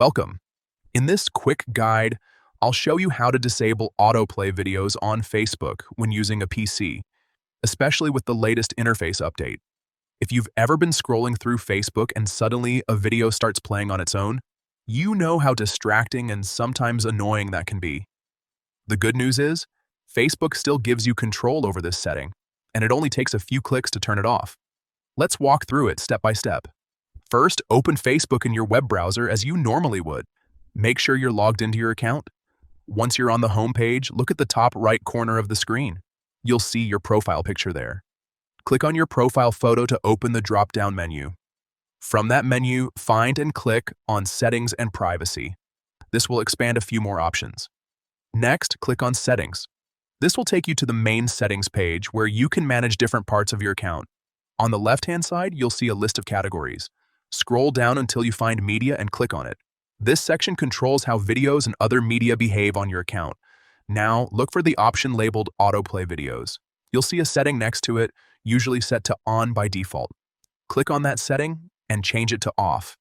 Welcome. In this quick guide, I'll show you how to disable autoplay videos on Facebook when using a PC, especially with the latest interface update. If you've ever been scrolling through Facebook and suddenly a video starts playing on its own, you know how distracting and sometimes annoying that can be. The good news is, Facebook still gives you control over this setting, and it only takes a few clicks to turn it off. Let's walk through it step by step. First, open Facebook in your web browser as you normally would. Make sure you're logged into your account. Once you're on the home page, look at the top right corner of the screen. You'll see your profile picture there. Click on your profile photo to open the drop-down menu. From that menu, find and click on Settings and Privacy. This will expand a few more options. Next, click on Settings. This will take you to the main settings page where you can manage different parts of your account. On the left-hand side, you'll see a list of categories. Scroll down until you find Media and click on it. This section controls how videos and other media behave on your account. Now, look for the option labeled Autoplay Videos. You'll see a setting next to it, usually set to On by default. Click on that setting and change it to Off.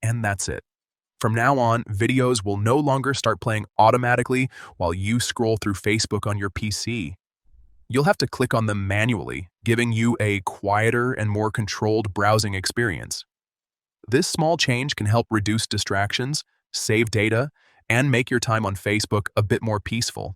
And that's it. From now on, videos will no longer start playing automatically while you scroll through Facebook on your PC. You'll have to click on them manually, giving you a quieter and more controlled browsing experience. This small change can help reduce distractions, save data, and make your time on Facebook a bit more peaceful.